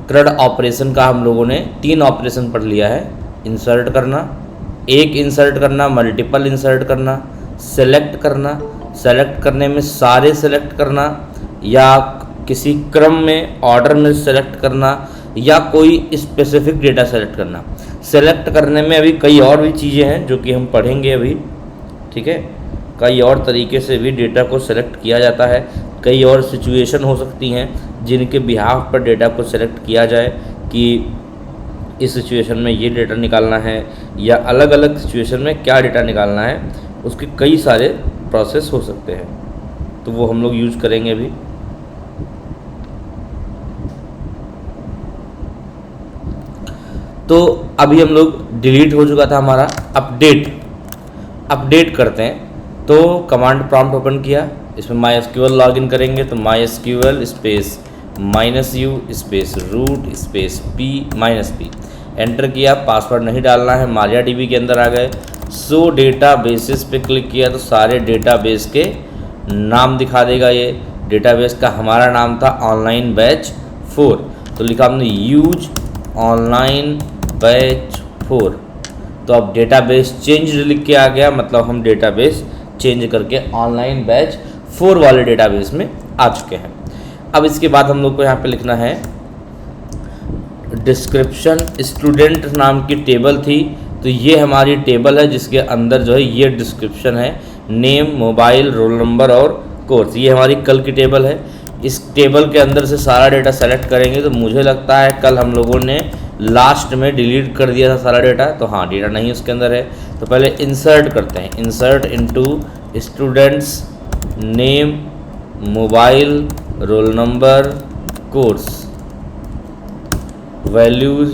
CRUD operation का हम लोगों ने 3 ऑपरेशन पढ़ लिया है। इंसर्ट करना, एक इंसर्ट करना, मल्टीपल इंसर्ट करना, सेलेक्ट करना, सेलेक्ट करने में सारे सेलेक्ट करना या किसी क्रम में ऑर्डर में सेलेक्ट करना या कोई स्पेसिफिक डेटा सेलेक्ट करना। सेलेक्ट करने में अभी कई और भी चीज़ें हैं जो कि हम पढ़ेंगे अभी, ठीक है। कई और तरीके से भी डेटा को सेलेक्ट किया जाता है, कई और सिचुएशन हो सकती हैं जिनके बिहाफ पर डेटा को सेलेक्ट किया जाए कि इस सिचुएशन में ये डेटा निकालना है या अलग अलग सिचुएशन में क्या डेटा निकालना है, उसके कई सारे प्रोसेस हो सकते हैं, तो वो हम लोग यूज करेंगे अभी। तो अभी हम लोग डिलीट हो चुका था हमारा, अपडेट करते हैं। तो कमांड प्रॉम्प्ट ओपन किया, इसमें MySQL लॉगिन करेंगे तो MySQL space -u space root space p enter किया। पासवर्ड नहीं डालना है, MariaDB के अंदर आ गए। सो डेटाबेसेस पे क्लिक किया तो सारे डेटाबेस के नाम दिखा देगा। ये डेटाबेस का हमारा नाम था ऑनलाइन बैच 4, तो लिखा हमने यूज ऑनलाइन बैच 4। तो अब डेटाबेस चेंज लिख के आ गया, मतलब हम डेटाबेस चेंज करके ऑनलाइन बैच 4 वाले डेटाबेस में आ चुके हैं। अब इसके बाद हम लोग को यहाँ पे लिखना है डिस्क्रिप्शन। स्टूडेंट नाम की टेबल थी, तो ये हमारी टेबल है जिसके अंदर जो है ये डिस्क्रिप्शन है, नेम, मोबाइल, रोल नंबर और कोर्स। ये हमारी कल की टेबल है। इस टेबल के अंदर से सारा डेटा सेलेक्ट करेंगे, तो मुझे लगता है कल हम लोगों ने लास्ट में डिलीट कर दिया था सारा डेटा, तो हाँ डेटा नहीं उसके अंदर है। तो पहले इंसर्ट करते हैं, insert into students name, mobile, roll number, course, values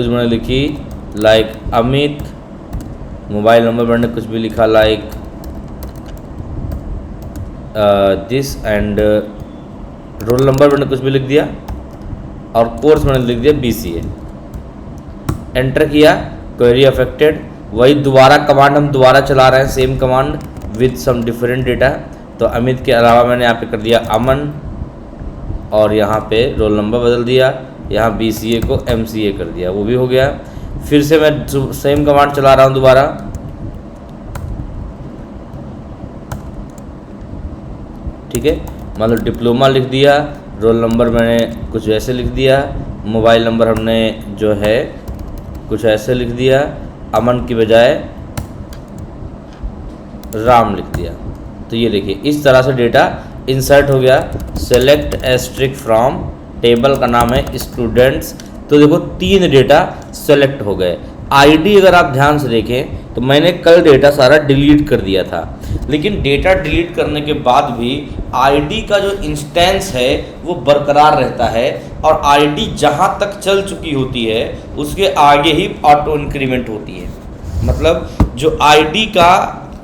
मैंने लिखी लाइक अमित, मोबाइल नंबर मैंने कुछ भी लिखा like this and roll number मैंने कुछ भी लिख दिया और कोर्स मैंने लिख दिया BCA। एंटर किया, क्वेरी अफेक्टेड। वही दोबारा कमांड हम दोबारा चला रहे हैं, same command with some different data. तो अमित के अलावा मैंने यहाँ पे कर दिया अमन और यहाँ पे रोल नंबर बदल दिया, यहाँ BCA को MCA कर दिया, वो भी हो गया। फिर से मैं सेम कमांड चला रहा हूँ दोबारा, ठीक है। मतलब डिप्लोमा लिख दिया, रोल नंबर मैंने कुछ ऐसे लिख दिया, मोबाइल नंबर हमने जो है कुछ ऐसे लिख दिया, अमन की बजाय राम लिख दिया। तो ये देखिए इस तरह से डेटा इंसर्ट हो गया। सेलेक्ट एस्ट्रिक फ्रॉम, टेबल का नाम है स्टूडेंट्स, तो देखो 3 डेटा सेलेक्ट हो गए। आईडी अगर आप ध्यान से देखें तो मैंने कल डेटा सारा डिलीट कर दिया था, लेकिन डेटा डिलीट करने के बाद भी आईडी का जो इंस्टेंस है वो बरकरार रहता है और आईडी जहां तक चल चुकी होती है उसके आगे ही ऑटो इंक्रीमेंट होती है। मतलब जो आईडी का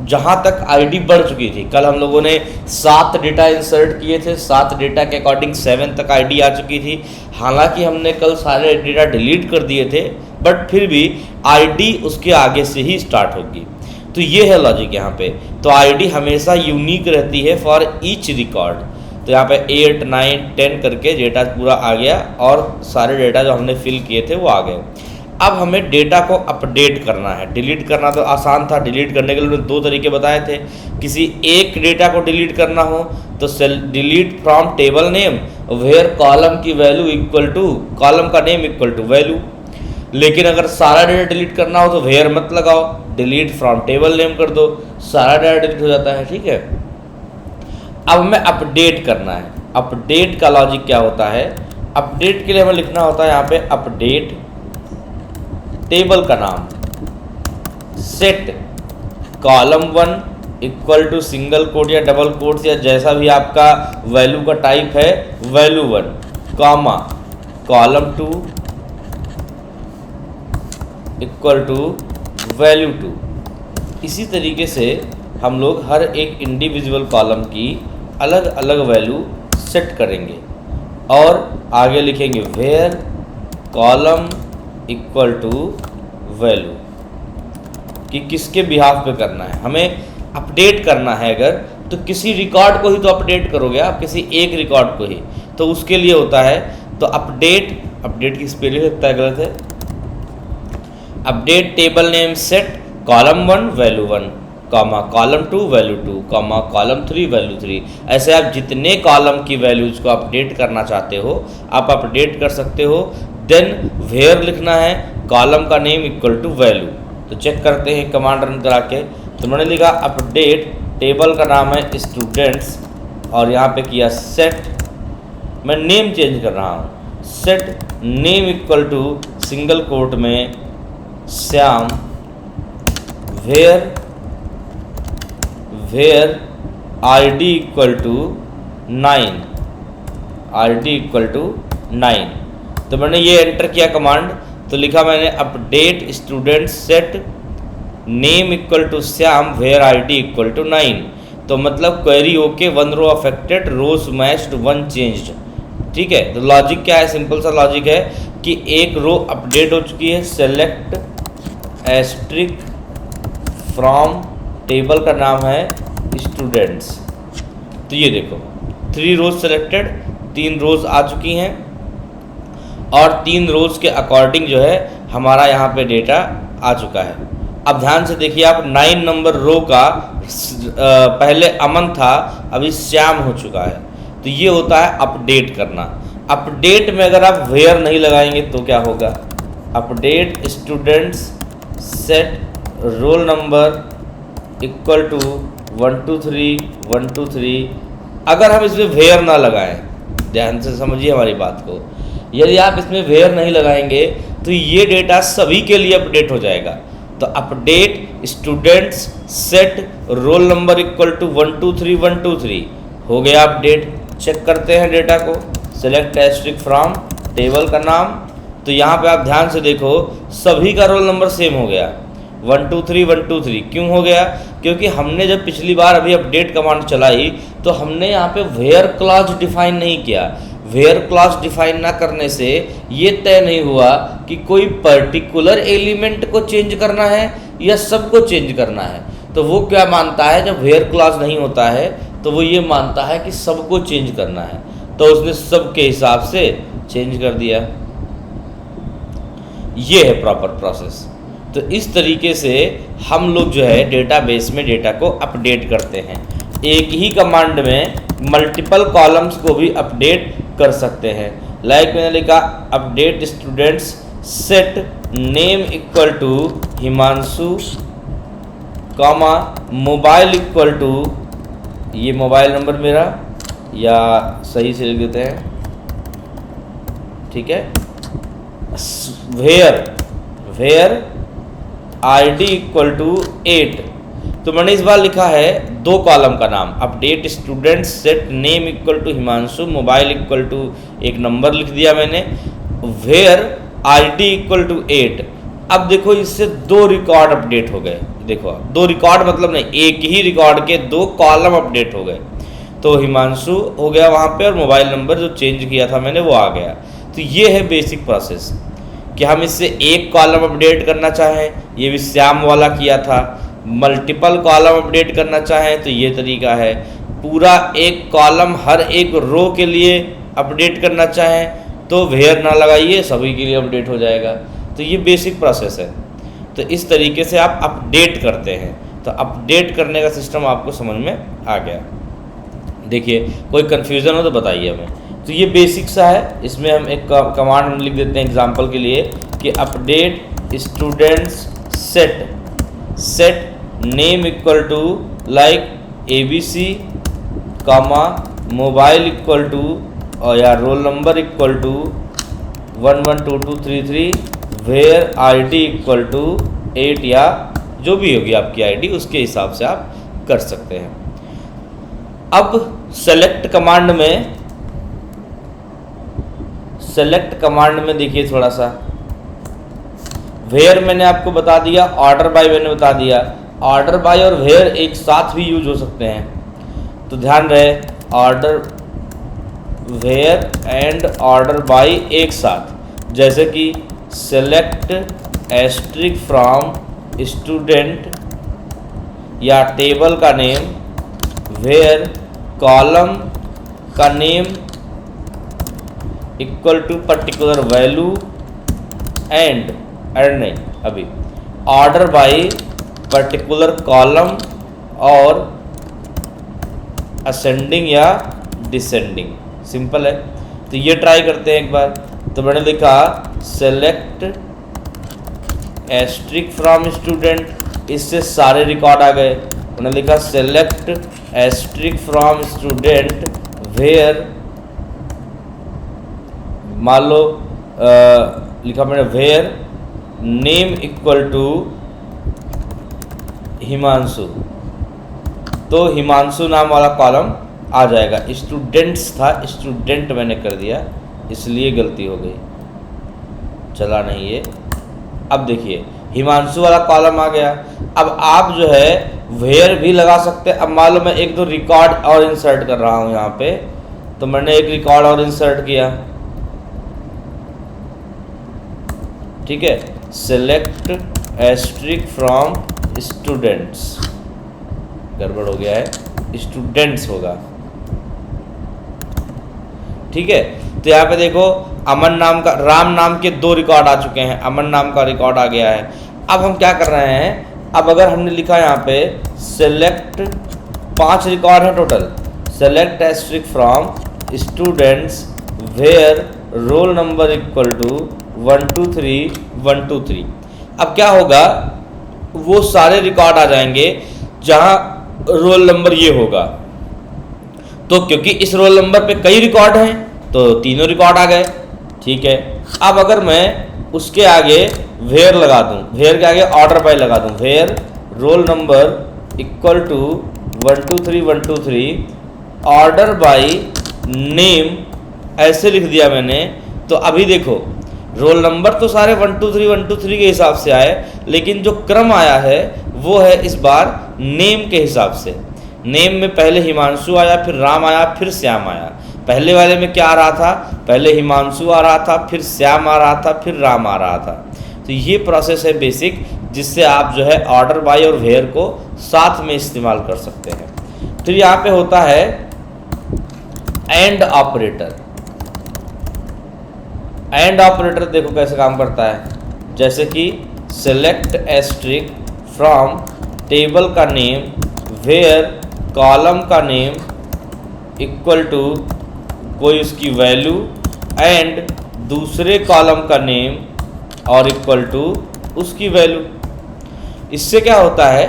जहाँ तक आईडी बढ़ चुकी थी, कल हम लोगों ने 7 डेटा इंसर्ट किए थे, 7 डेटा के अकॉर्डिंग 7 तक आईडी आ चुकी थी। हालांकि हमने कल सारे डेटा डिलीट कर दिए थे, बट फिर भी आईडी उसके आगे से ही स्टार्ट होगी। तो ये है लॉजिक यहाँ पे। तो आईडी हमेशा यूनिक रहती है फॉर ईच रिकॉर्ड। तो यहाँ पे 8, 9, 10 करके डेटा पूरा आ गया और सारे डेटा जो हमने फिल किए थे वो आ गए। अब हमें डेटा को अपडेट करना है। डिलीट करना तो आसान था, डिलीट करने के लिए 2 तरीके बताए थे। किसी एक डेटा को डिलीट करना हो तो delete from table name where column की वैल्यू इक्वल टू कॉलम का नेम इक्वल टू वैल्यू। लेकिन अगर सारा डेटा डिलीट करना हो तो वेयर मत लगाओ, डिलीट फ्रॉम टेबल नेम कर दो, सारा डेटा डिलीट हो जाता है, ठीक है। अब हमें अपडेट करना है। अपडेट का लॉजिक क्या होता है? अपडेट के लिए हमें लिखना होता है यहाँ पे अपडेट टेबल का नाम, set column 1 equal to single quote या डबल कोट्स या जैसा भी आपका वैल्यू का टाइप है value 1 comma column 2 equal to value 2। इसी तरीके से हम लोग हर एक इंडिविजुअल कॉलम की अलग अलग वैल्यू सेट करेंगे और आगे लिखेंगे where column equal to value कि किसके बिहाफ पे करना है। हमें अपडेट करना है अगर तो किसी रिकॉर्ड को ही तो अपडेट करोगे आप, किसी एक रिकॉर्ड को ही। तो उसके लिए होता है तो अपडेट की स्पेलिंग लगता है गलत है, update table name set column 1 value 1 comma column 2 value 2 comma column 3 value 3। ऐसे आप जितने कॉलम की वैल्यूज को अपडेट करना चाहते हो आप अपडेट कर सकते हो। देन वेयर लिखना है कॉलम का नेम इक्वल टू वैल्यू। तो चेक करते हैं कमांड रन करा के। तो मैंने लिखा अपडेट टेबल का नाम है स्टूडेंट्स और यहाँ पे किया सेट, मैं नेम चेंज कर रहा हूँ, set name equal to single quote में Shyam where ID equal to 9 तो मैंने ये एंटर किया कमांड। तो लिखा मैंने update student set name equal to Shyam where ID equal to 9। तो मतलब query okay 1 row affected rows matched 1 changed. ठीक है, तो लॉजिक क्या है, सिंपल सा लॉजिक है कि एक रो अपडेट हो चुकी है, सेलेक्ट एस्ट्रिक फ्रॉम टेबल का नाम है स्टूडेंट्स। तो ये देखो 3 रोज सेलेक्टेड, 3 रोज आ चुकी हैं और 3 रोज के अकॉर्डिंग जो है हमारा यहाँ पे डेटा आ चुका है। अब ध्यान से देखिए आप 9 नंबर रो का पहले अमन था, अभी श्याम हो चुका है। तो ये होता है अपडेट करना। अपडेट में अगर आप वेयर नहीं लगाएंगे तो क्या होगा, update students set roll number equal to 123 अगर हम इसमें वेयर ना लगाएं, ध्यान से समझिए हमारी बात को, यदि आप इसमें वेयर नहीं लगाएंगे तो ये डेटा सभी के लिए अपडेट हो जाएगा। तो update students set roll number equal to 123 हो गया अपडेट। चेक करते हैं डेटा को, सेलेक्ट एस्ट्रिक फ्रॉम टेबल का नाम। तो यहाँ पे आप ध्यान से देखो सभी का रोल नंबर सेम हो गया 123। क्यों हो गया, क्योंकि हमने जब पिछली बार अभी अपडेट कमांड चलाई तो हमने यहाँ पे वेयर क्लॉज डिफाइन नहीं किया। वेयर क्लॉज डिफाइन ना करने से ये तय नहीं हुआ कि कोई पर्टिकुलर एलिमेंट को चेंज करना है या सबको चेंज करना है। तो वो क्या मानता है, जब वेयर क्लॉज नहीं होता है तो वो ये मानता है कि सबको चेंज करना है, तो उसने सबके हिसाब से चेंज कर दिया। ये है प्रॉपर प्रोसेस। तो इस तरीके से हम लोग जो है डेटाबेस में डेटा को अपडेट करते हैं। एक ही कमांड में मल्टीपल कॉलम्स को भी अपडेट कर सकते हैं। लाइक मैंने लिखा update students set name equal to Himanshu comma mobile equal to, ये मोबाइल नंबर मेरा, या सही से लिख देते हैं, ठीक है, वेयर आईडी इक्वल टू 8। तो मैंने इस बार लिखा है 2 कॉलम का नाम, update student set name equal to Himanshu mobile equal to एक नंबर लिख दिया मैंने, वेयर आईडी इक्वल टू 8। अब देखो इससे 2 रिकॉर्ड अपडेट हो गए। देखो 2 रिकॉर्ड मतलब नहीं, एक ही रिकॉर्ड के 2 कॉलम अपडेट हो गए। तो हिमांशु हो गया वहाँ पे और मोबाइल नंबर जो चेंज किया था मैंने वो आ गया। तो ये है बेसिक प्रोसेस कि हम इससे एक कॉलम अपडेट करना चाहें, ये भी श्याम वाला किया था। मल्टीपल कॉलम अपडेट करना चाहें तो ये तरीका है। पूरा एक कॉलम हर एक रो के लिए अपडेट करना चाहें तो वेयर ना लगाइए, सभी के लिए अपडेट हो जाएगा। तो ये बेसिक प्रोसेस है। तो इस तरीके से आप अपडेट करते हैं। तो अपडेट करने का सिस्टम आपको समझ में आ गया। देखिए कोई कन्फ्यूज़न हो तो बताइए हमें। तो ये बेसिक सा है। इसमें हम एक कमांड लिख देते हैं एग्जांपल के लिए कि update students set name equal to like ABC comma mobile equal to और या roll number equal to 112233 where ID equal to 8 या जो भी होगी आपकी आईडी उसके हिसाब से आप कर सकते हैं। अब सेलेक्ट कमांड में देखिए थोड़ा सा, वेयर मैंने आपको बता दिया, ऑर्डर बाय मैंने बता दिया। ऑर्डर बाय और वेयर एक साथ भी यूज हो सकते हैं, तो ध्यान रहे order where and order by एक साथ। जैसे कि सेलेक्ट एस्ट्रिक फ्रॉम स्टूडेंट या टेबल का नेम वेयर कॉलम का name equal to particular value and नहीं अभी ऑर्डर बाय पर्टिकुलर कॉलम और असेंडिंग या डिसेंडिंग। सिंपल है। तो ये ट्राई करते हैं एक बार। तो मैंने लिखा सेलेक्ट एस्ट्रिक फ्रॉम स्टूडेंट, इससे सारे रिकॉर्ड आ गए। मैंने लिखा select asterisk from student where, मान लो लिखा मैंने where name equal to Himanshu, तो हिमांशु नाम वाला कॉलम आ जाएगा। स्टूडेंट्स था, स्टूडेंट मैंने कर दिया, इसलिए गलती हो गई, चला नहीं ये। अब देखिए हिमांशु वाला कॉलम आ गया। अब आप जो है वेयर भी लगा सकते हैं। अब मान लो मैं एक दो रिकॉर्ड और इंसर्ट कर रहा हूँ यहाँ पे, तो मैंने एक रिकॉर्ड और इंसर्ट किया, ठीक है। सेलेक्ट एस्ट्रिक फ्रॉम स्टूडेंट्स, गड़बड़ हो गया है, स्टूडेंट्स होगा, ठीक है। तो यहाँ पे देखो अमन नाम का, राम नाम के 2 रिकॉर्ड आ चुके हैं, अमन नाम का रिकॉर्ड आ गया है। अब हम क्या कर रहे हैं, अब अगर हमने लिखा यहाँ पे सेलेक्ट, 5 रिकॉर्ड है total, select asterisk from students where roll number equal to 1 2 3 1 2 3। अब क्या होगा, वो सारे रिकॉर्ड आ जाएंगे जहाँ रोल नंबर ये होगा। तो क्योंकि इस रोल नंबर पे कई रिकॉर्ड हैं तो तीनों रिकॉर्ड आ गए, ठीक है। अब अगर मैं उसके आगे वेयर लगा दूं, वेयर के आगे ऑर्डर बाय लगा दूं, where roll number equal to 1 2 3 1 2 3 order by name, ऐसे लिख दिया मैंने। तो अभी देखो रोल नंबर तो सारे 1 2 3 1 2 3 के हिसाब से आए, लेकिन जो क्रम आया है वो है इस बार नेम के हिसाब से। नेम में पहले हिमांशु आया, फिर राम आया, फिर श्याम आया। पहले वाले में क्या आ रहा था, पहले हिमांशु आ रहा था, फिर श्याम आ रहा था, फिर राम आ रहा था। तो ये प्रोसेस है बेसिक, जिससे आप जो है ऑर्डर बाय और वेयर को साथ में इस्तेमाल कर सकते हैं। फिर यहाँ पे होता है एंड ऑपरेटर। एंड ऑपरेटर देखो कैसे काम करता है, जैसे कि सेलेक्ट एस्ट्रिक फ्रॉम टेबल का नेम वेयर कॉलम का नेम इक्वल टू कोई उसकी वैल्यू एंड दूसरे कॉलम का नेम और इक्वल टू उसकी वैल्यू। इससे क्या होता है,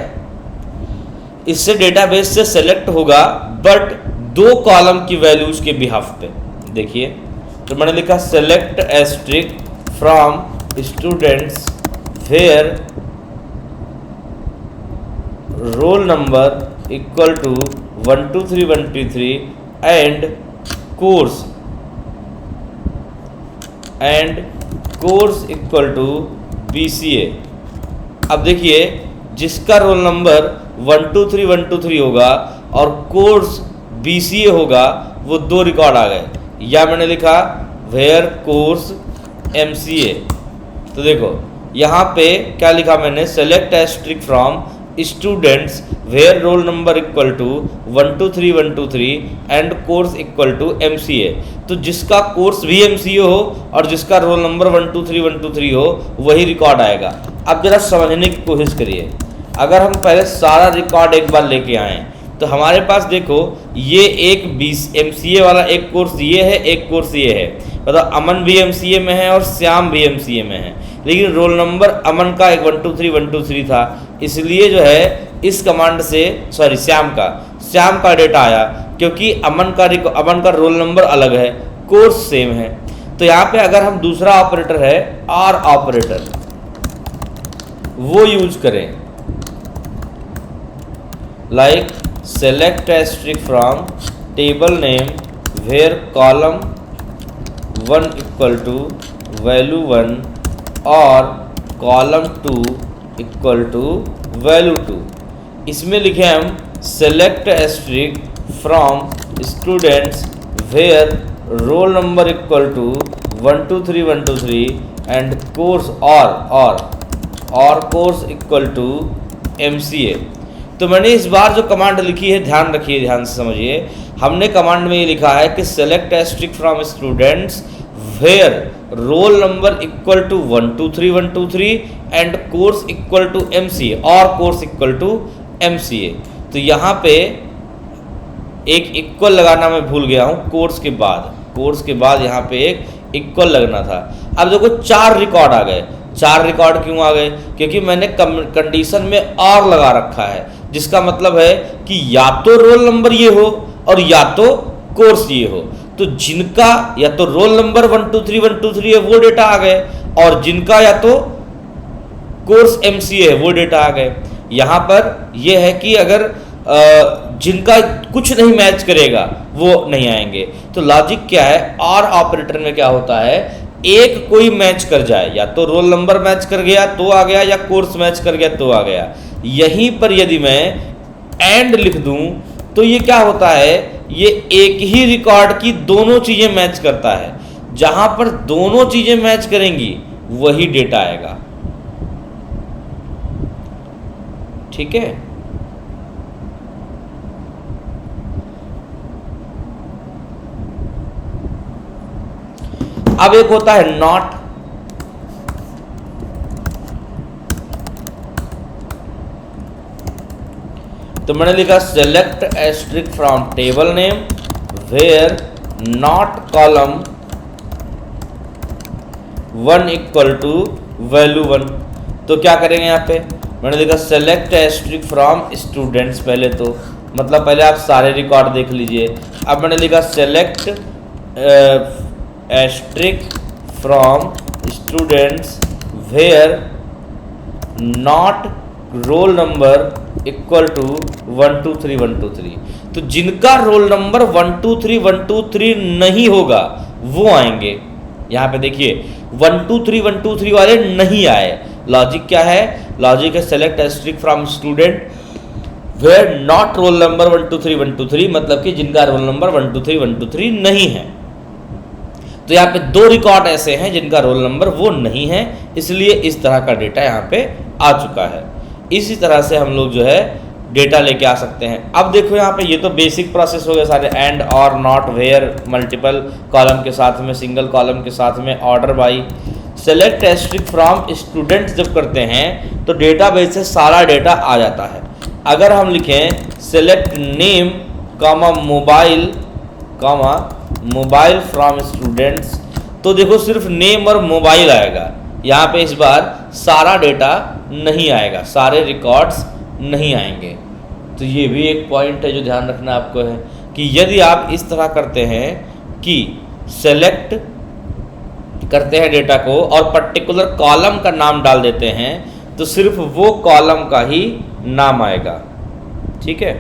इससे डेटाबेस से सेलेक्ट होगा बट 2 कॉलम की वैल्यूज के बिहाफ पे। देखिए तो मैंने लिखा select asterisk from students where roll number equal to 1 2 3 1 2 3 and course equal to BCA। अब देखिए जिसका रोल नंबर 1 2 3 1 2 3 होगा और कोर्स BCA होगा, वो 2 रिकॉर्ड आ गए। या मैंने लिखा वेयर कोर्स MCA। तो देखो यहाँ पे क्या लिखा मैंने, select asterisk from students where roll number equal to 1 2 3 1 2 3 and course equal to MCA। तो जिसका कोर्स भी MCA हो और जिसका रोल नंबर 1 2 3 1 2 3 हो, वही रिकॉर्ड आएगा। अब जरा समझने की कोशिश करिए, अगर हम पहले सारा रिकॉर्ड एक बार लेके आएँ तो हमारे पास देखो ये एक MCA वाला एक कोर्स ये है, एक कोर्स ये है, मतलब अमन भी MCA में है और श्याम भी MCA में है, लेकिन रोल नंबर अमन का 1 2 3 1 2 3 था, इसलिए जो है इस कमांड से श्याम का डेटा आया, क्योंकि अमन का रोल नंबर अलग है, कोर्स सेम है। तो यहाँ पे अगर हम दूसरा ऑपरेटर है और ऑपरेटर वो यूज करें, like select asterisk from table name where column 1 equal to value 1 और कॉलम 2 इक्वल टू वैल्यू 2। इसमें लिखे हम select asterisk from students where roll number equal to 1 2 3 1 2 3 and course और कोर्स इक्वल टू MCA। तो मैंने इस बार जो कमांड लिखी है, ध्यान रखिए, ध्यान से समझिए, हमने कमांड में ये लिखा है कि select asterisk from students where roll number equal to 123 and course equal to MCA और कोर्स इक्वल टू MCA। तो यहाँ पे एक इक्वल लगाना मैं भूल गया हूँ, कोर्स के बाद यहाँ पे एक इक्वल लगना था। अब देखो 4 रिकॉर्ड आ गए। 4 रिकॉर्ड क्यों आ गए? क्योंकि मैंने कंडीशन में और लगा रखा है, जिसका मतलब है कि या तो रोल नंबर ये हो और या तो कोर्स ये हो। तो जिनका या तो रोल नंबर 123 है वो डेटा आ गए, और जिनका या तो कोर्स MCA है वो डेटा आ गए। यहाँ पर यह है कि अगर जिनका कुछ नहीं मैच करेगा वो नहीं आएंगे। तो लॉजिक क्या है, और ऑपरेटर में क्या होता है, एक कोई मैच कर जाए, या तो रोल नंबर मैच कर गया तो आ गया, या कोर्स मैच कर गया तो आ गया। यहीं पर यदि मैं एंड लिख दूं तो ये क्या होता है, ये एक ही रिकॉर्ड की दोनों चीजें मैच करता है। जहां पर दोनों चीजें मैच करेंगी वही डेटा आएगा। ठीक है, अब एक होता है नॉट। तो मैंने लिखा select asterisk from table name where not column 1 equal to value 1। तो क्या करेंगे यहाँ पे, मैंने लिखा सेलेक्ट एस्ट्रिक फ्रॉम स्टूडेंट्स। पहले तो मतलब पहले आप सारे रिकॉर्ड देख लीजिए। अब मैंने लिखा select asterisk from students where not roll number equal to 123। तो जिनका रोल नंबर 123 नहीं होगा वो आएंगे। यहाँ पे देखिए 123 वाले नहीं आए। लॉजिक क्या है, लॉजिक है select asterisk from student where not roll number 123 मतलब कि जिनका रोल नंबर 123 नहीं है। तो यहाँ पे 2 रिकॉर्ड ऐसे हैं जिनका रोल नंबर वो नहीं है, इसलिए इस तरह का डेटा यहाँ पे आ चुका है। इसी तरह से हम लोग जो है डेटा लेके आ सकते हैं। अब देखो यहाँ पे ये तो बेसिक प्रोसेस हो गया सारे, एंड और नॉट वेयर मल्टीपल कॉलम के साथ में, सिंगल कॉलम के साथ में, order by. Select asterisk from students जब करते हैं तो डेटाबेस से सारा डेटा आ जाता है। अगर हम लिखें select name comma mobile from students, तो देखो सिर्फ नेम और मोबाइल आएगा। यहाँ पे इस बार सारा डेटा नहीं आएगा, सारे रिकॉर्ड्स नहीं आएंगे। तो ये भी एक पॉइंट है जो ध्यान रखना आपको है कि यदि आप इस तरह करते हैं कि सेलेक्ट करते हैं डेटा को और पर्टिकुलर कॉलम का नाम डाल देते हैं तो सिर्फ वो कॉलम का ही नाम आएगा। ठीक है,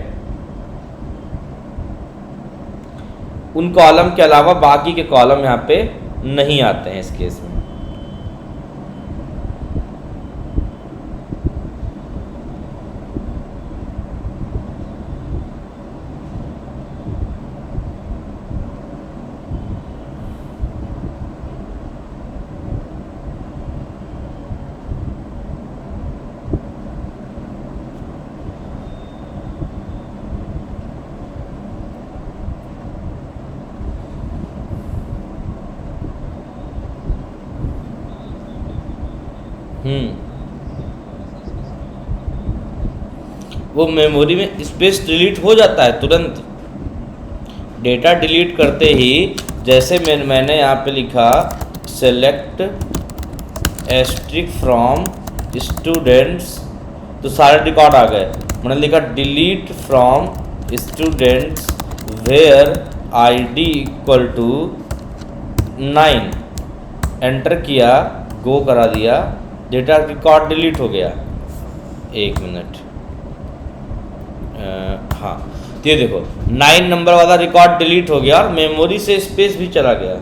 उन कॉलम के अलावा बाकी के कॉलम यहाँ पे नहीं आते हैं इस केस में। वो मेमोरी में स्पेस डिलीट हो जाता है तुरंत। डेटा डिलीट करते ही जैसे मैंने यहाँ पे लिखा सेलेक्ट एस्ट्रिक फ्रॉम स्टूडेंट्स, तो सारे रिकॉर्ड आ गए। मैंने लिखा delete from students where ID equal to 9, enter किया, गो करा दिया, डेटा रिकॉर्ड डिलीट हो गया। 1 मिनट, हाँ, तो ये देखो 9 नंबर वाला रिकॉर्ड डिलीट हो गया और मेमोरी से स्पेस भी चला गया।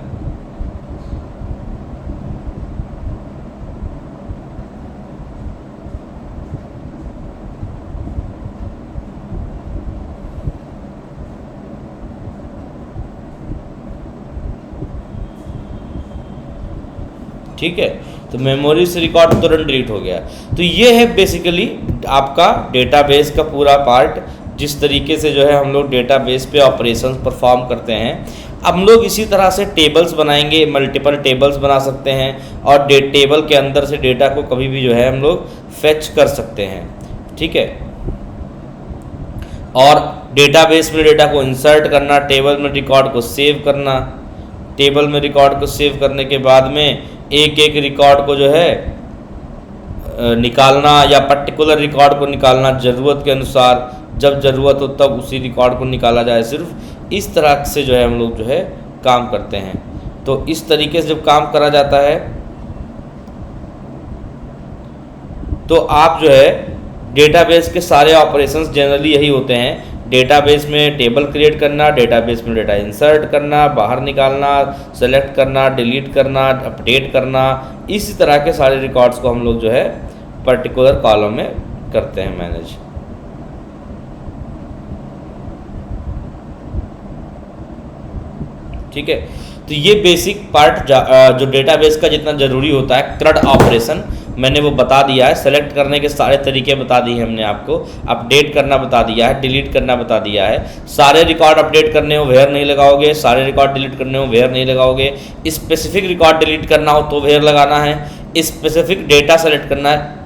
ठीक है, तो मेमोरी से रिकॉर्ड तुरंत डिलीट हो गया। तो ये है बेसिकली आपका डेटाबेस का पूरा पार्ट, जिस तरीके से जो है हम लोग डेटाबेस पे ऑपरेशंस परफॉर्म करते हैं। हम लोग इसी तरह से टेबल्स बनाएंगे, मल्टीपल टेबल्स बना सकते हैं और टेबल के अंदर से डेटा को कभी भी जो है हम लोग फेच कर सकते हैं, ठीक है। और डेटाबेस में डेटा को इंसर्ट करना, टेबल में रिकॉर्ड को सेव करना, टेबल में रिकॉर्ड को सेव करने के बाद में एक एक रिकॉर्ड को जो है निकालना या पर्टिकुलर रिकॉर्ड को निकालना ज़रूरत के अनुसार, जब ज़रूरत हो तब उसी रिकॉर्ड को निकाला जाए। सिर्फ इस तरह से जो है हम लोग जो है काम करते हैं। तो इस तरीके से जब काम करा जाता है तो आप जो है डेटाबेस के सारे ऑपरेशंस जनरली यही होते हैं। डेटाबेस में टेबल क्रिएट करना, डेटाबेस में डेटा इंसर्ट करना, बाहर निकालना, सेलेक्ट करना, डिलीट करना, अपडेट करना, इसी तरह के सारे रिकॉर्ड्स को हम लोग जो है पर्टिकुलर कॉलम में करते हैं मैनेज। ठीक है, तो ये बेसिक पार्ट जो डेटाबेस का जितना ज़रूरी होता है, CRUD ऑपरेशन मैंने वो बता दिया है। सेलेक्ट करने के सारे तरीके बता दिए हमने आपको, अपडेट करना बता दिया है, डिलीट करना बता दिया है। सारे रिकॉर्ड अपडेट करने हो वेयर नहीं लगाओगे, सारे रिकॉर्ड डिलीट करने हो वेयर नहीं लगाओगे। स्पेसिफिक रिकॉर्ड डिलीट करना हो तो वेयर लगाना है, स्पेसिफिक डेटा सेलेक्ट करना है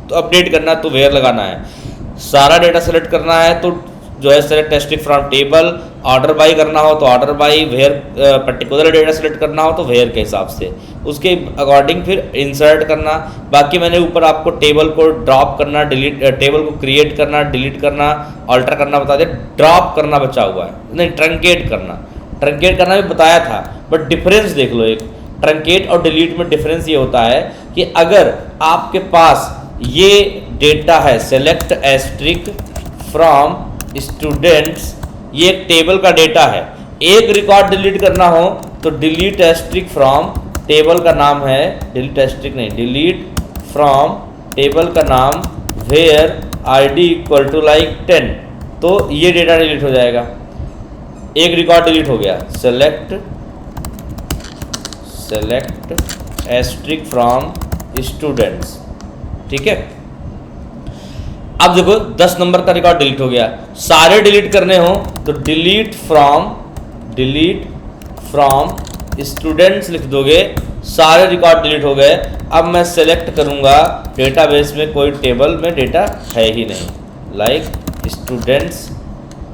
तो अपडेट करना तो वेयर लगाना है, सारा डेटा सेलेक्ट करना है तो जो है select asterisk from table, order by करना हो तो order by, where particular data select करना हो तो वेयर के हिसाब से, उसके अकॉर्डिंग फिर इंसर्ट करना। बाकी मैंने ऊपर आपको टेबल को ड्रॉप करना, डिलीट, टेबल को क्रिएट करना, डिलीट करना, ऑल्टर करना बता दिया। ड्रॉप करना बचा हुआ है, नहीं ट्रंकेट करना, ट्रंकेट करना भी बताया था, बट डिफरेंस देख लो। एक ट्रंकेट और डिलीट में डिफरेंस ये होता है कि अगर आपके पास ये डेटा है सेलेक्ट एस्ट्रिक फ्रॉम स्टूडेंट्स, ये एक टेबल का डेटा है, एक रिकॉर्ड डिलीट करना हो तो डिलीट एस्ट्रिक फ्रॉम, टेबल का नाम है डिलीट एस्ट्रिक नहीं, डिलीट फ्रॉम टेबल का नाम where ID equal to like 10, तो ये डेटा डिलीट हो जाएगा। एक रिकॉर्ड डिलीट हो गया, सेलेक्ट एस्ट्रिक फ्रॉम स्टूडेंट्स, ठीक है। अब देखो 10 नंबर का रिकॉर्ड डिलीट हो गया, सारे डिलीट करने हो तो डिलीट फ्रॉम स्टूडेंट्स लिख दोगे, सारे रिकॉर्ड डिलीट हो गए। अब मैं सेलेक्ट करूंगा, डेटाबेस में कोई टेबल में डेटा है ही नहीं, लाइक स्टूडेंट्स,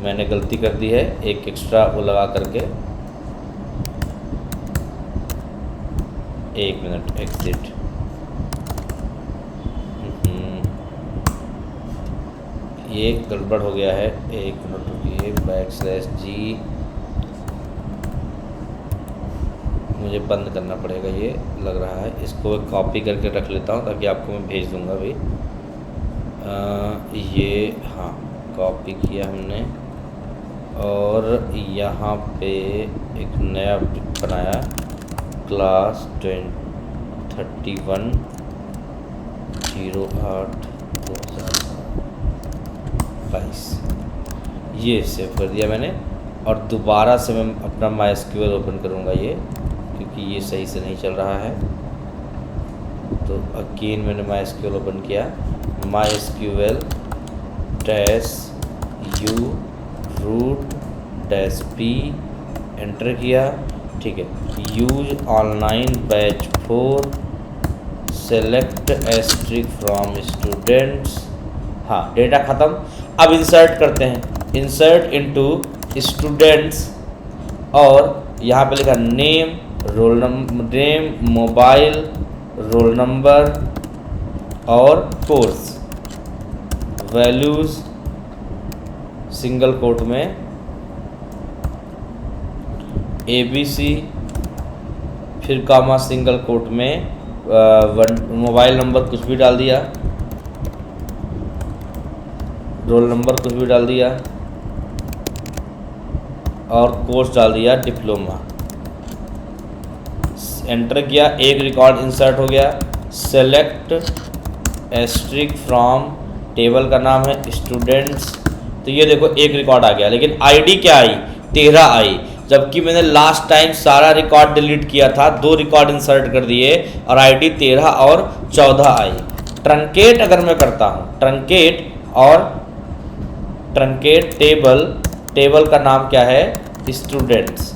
मैंने गलती कर दी है, एक एक्स्ट्रा वो लगा करके, एक मिनट, एग्जिट, ये गड़बड़ हो गया है, एक मिनट रुकिए, /G मुझे बंद करना पड़ेगा, ये लग रहा है। इसको कॉपी करके रख लेता हूँ ताकि आपको मैं भेज दूँगा भाई। ये हाँ कॉपी किया हमने और यहाँ पे एक नया बनाया, क्लास 31/08/2022, ये सेव कर दिया मैंने। और दोबारा से मैं अपना MySQL ओपन करूँगा ये, क्योंकि ये सही से नहीं चल रहा है। तो अगेन मैंने MySQL ओपन किया, MySQL-u root-p एंटर किया, ठीक है। Use online batch 4, select asterisk from students, हाँ डेटा ख़त्म। अब इंसर्ट करते हैं, इंसर्ट इनटू स्टूडेंट्स, और यहाँ पे लिखा name, roll number, name, mobile, roll number और कोर्स, वैल्यूज़ सिंगल कोट में ABC, फिर कामा सिंगल कोट में मोबाइल नंबर कुछ भी डाल दिया, रोल नंबर कुछ भी डाल दिया और कोर्स डाल दिया डिप्लोमा, एंटर किया, एक रिकॉर्ड इंसर्ट हो गया। सेलेक्ट एस्ट्रिक फ्रॉम, टेबल का नाम है स्टूडेंट्स, तो ये देखो एक रिकॉर्ड आ गया, लेकिन ID क्या आई, 13 आई, जबकि मैंने लास्ट टाइम सारा रिकॉर्ड डिलीट किया था, 2 रिकॉर्ड इंसर्ट कर दिए और ID 13 और 14 आई। ट्रंकेट अगर मैं करता हूँ, ट्रंकेट टेबल का नाम क्या है, स्टूडेंट्स,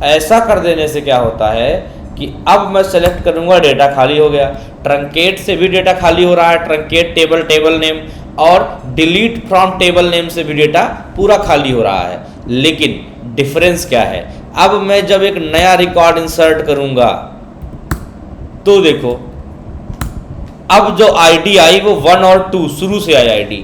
ऐसा कर देने से क्या होता है कि अब मैं सेलेक्ट करूंगा, डेटा खाली हो गया। ट्रंकेट से भी डेटा खाली हो रहा है, ट्रंकेट टेबल नेम, और डिलीट फ्रॉम टेबल नेम से भी डेटा पूरा खाली हो रहा है। लेकिन डिफरेंस क्या है, अब मैं जब एक नया रिकॉर्ड इंसर्ट करूंगा तो देखो अब जो आईडी आई वो 1 और 2 शुरू से आई आईडी।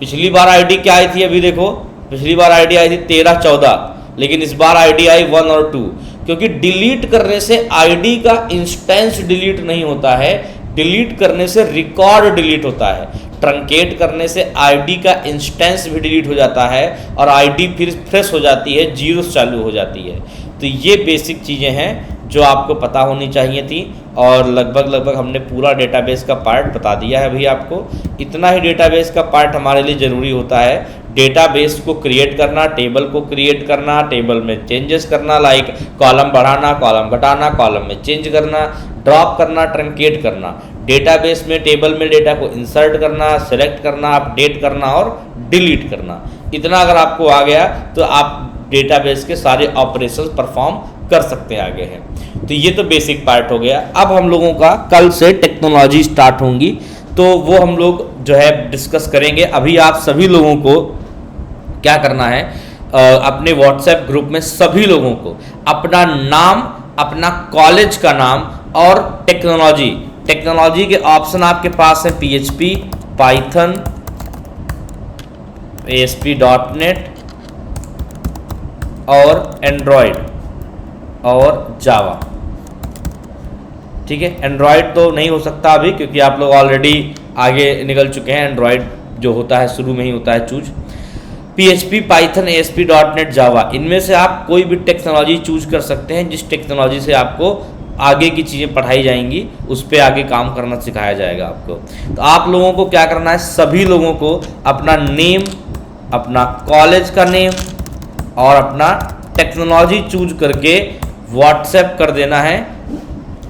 पिछली बार आईडी क्या आई थी, अभी देखो पिछली बार आईडी आई थी 13-14, लेकिन इस बार आईडी आई 1 और 2। क्योंकि डिलीट करने से आईडी का इंस्टेंस डिलीट नहीं होता है, डिलीट करने से रिकॉर्ड डिलीट होता है। ट्रंकेट करने से आईडी का इंस्टेंस भी डिलीट हो जाता है और आईडी फिर फ्रेश हो जाती है, जीरो चालू हो जाती है। तो ये बेसिक चीज़ें हैं जो आपको पता होनी चाहिए थी, और लगभग हमने पूरा डेटाबेस का पार्ट बता दिया है अभी आपको। इतना ही डेटाबेस का पार्ट हमारे लिए ज़रूरी होता है, डेटाबेस को क्रिएट करना, टेबल को क्रिएट करना, टेबल में चेंजेस करना, लाइक कॉलम बढ़ाना, कॉलम घटाना, कॉलम में चेंज करना, ड्रॉप करना, ट्रंकेट करना, डेटाबेस में टेबल में डेटा को इंसर्ट करना, सेलेक्ट करना, अपडेट करना और डिलीट करना। इतना अगर आपको आ गया तो आप डेटाबेस के सारे ऑपरेशंस परफॉर्म कर सकते हैं आगे हैं। तो ये तो बेसिक पार्ट हो गया। अब हम लोगों का कल से टेक्नोलॉजी स्टार्ट होंगी, तो वो हम लोग जो है डिस्कस करेंगे। अभी आप सभी लोगों को क्या करना है, अपने व्हाट्सएप ग्रुप में सभी लोगों को अपना नाम, अपना कॉलेज का नाम और टेक्नोलॉजी के ऑप्शन आपके पास है, PHP, पाइथन, ASP.NET और एंड्रॉयड और जावा। ठीक है, एंड्रॉयड तो नहीं हो सकता अभी क्योंकि आप लोग ऑलरेडी आगे निकल चुके हैं। एंड्रॉयड जो होता है शुरू में ही होता है चूज। PHP, पाइथन, ASP.NET, जावा, इनमें से आप कोई भी टेक्नोलॉजी चूज कर सकते हैं। जिस टेक्नोलॉजी से आपको आगे की चीज़ें पढ़ाई जाएंगी उस पर आगे काम करना सिखाया जाएगा आपको। तो आप लोगों को क्या करना है, सभी लोगों को अपना नेम, अपना कॉलेज का नेम और अपना टेक्नोलॉजी चूज करके व्हाट्सएप कर देना है।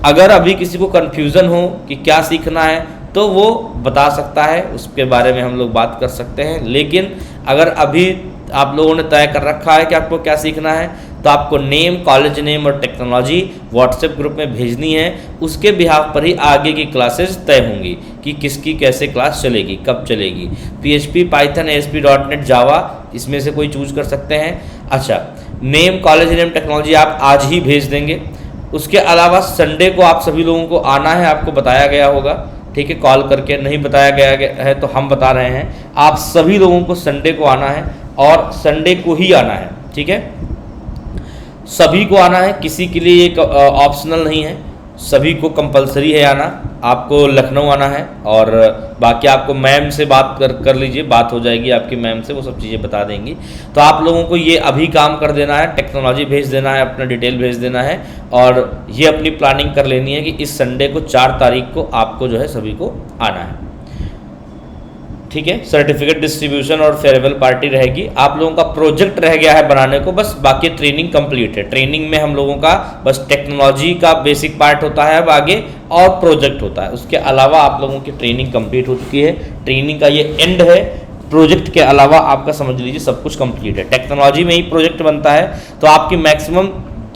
अगर अभी किसी को कन्फ्यूज़न हो कि क्या सीखना है तो वो बता सकता है, उसके बारे में हम लोग बात कर सकते हैं। लेकिन अगर अभी आप लोगों ने तय कर रखा है कि आपको क्या सीखना है तो आपको नेम, कॉलेज नेम और टेक्नोलॉजी व्हाट्सएप ग्रुप में भेजनी है। उसके बिहाफ पर ही आगे की क्लासेस तय होंगी कि किसकी कैसे क्लास चलेगी, कब चलेगी। PHP, पाइथन, ASP.NET, जावा, इसमें से कोई चूज कर सकते हैं। अच्छा, नेम, कॉलेज नेम, टेक्नोलॉजी आप आज ही भेज देंगे। उसके अलावा संडे को आप सभी लोगों को आना है, आपको बताया गया होगा, ठीक है, कॉल करके नहीं बताया गया है तो हम बता रहे हैं। आप सभी लोगों को संडे को आना है और संडे को ही आना है, ठीक है, सभी को आना है, किसी के लिए एक ऑप्शनल नहीं है, सभी को कंपलसरी है आना। आपको लखनऊ आना है और बाकी आपको मैम से बात कर लीजिए, बात हो जाएगी आपकी मैम से, वो सब चीज़ें बता देंगी। तो आप लोगों को ये अभी काम कर देना है, टेक्नोलॉजी भेज देना है, अपना डिटेल भेज देना है और ये अपनी प्लानिंग कर लेनी है कि इस संडे को 4 तारीख को आपको जो है सभी को आना है, ठीक है। सर्टिफिकेट डिस्ट्रीब्यूशन और फेयरवेल पार्टी रहेगी। आप लोगों का प्रोजेक्ट रह गया है बनाने को, बस बाकी ट्रेनिंग कंप्लीट है। ट्रेनिंग में हम लोगों का बस टेक्नोलॉजी का बेसिक पार्ट होता है अब आगे, और प्रोजेक्ट होता है। उसके अलावा आप लोगों की ट्रेनिंग कंप्लीट हो चुकी है। ट्रेनिंग का ये एंड है। प्रोजेक्ट के अलावा आपका समझ लीजिए सब कुछ कंप्लीट है। टेक्नोलॉजी में ही प्रोजेक्ट बनता है तो आपकी मैक्सिमम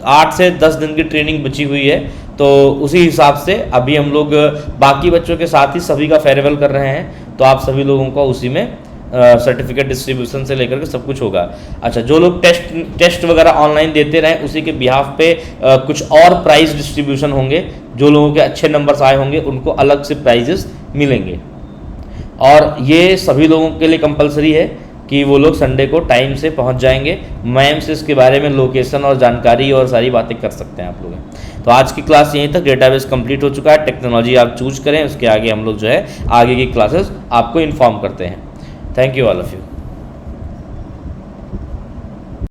8 से 10 दिन की ट्रेनिंग बची हुई है। तो उसी हिसाब से अभी हम लोग बाकी बच्चों के साथ ही सभी का फेयरवेल कर रहे हैं, तो आप सभी लोगों को उसी में सर्टिफिकेट डिस्ट्रीब्यूशन से लेकर के सब कुछ होगा। अच्छा, जो लोग टेस्ट वगैरह ऑनलाइन देते रहें उसी के बिहाफ पे कुछ और प्राइज डिस्ट्रीब्यूशन होंगे। जो लोगों के अच्छे नंबर्स आए होंगे उनको अलग से प्राइजेस मिलेंगे, और ये सभी लोगों के लिए कंपलसरी है कि वो लोग संडे को टाइम से पहुंच जाएंगे। मैम से इसके बारे में लोकेशन और जानकारी और सारी बातें कर सकते हैं आप लोग। तो आज की क्लास यहीं तक। डेटाबेस कंप्लीट हो चुका है। टेक्नोलॉजी आप चूज करें, उसके आगे हम लोग जो है आगे की क्लासेस आपको इन्फॉर्म करते हैं। Thank you all of you.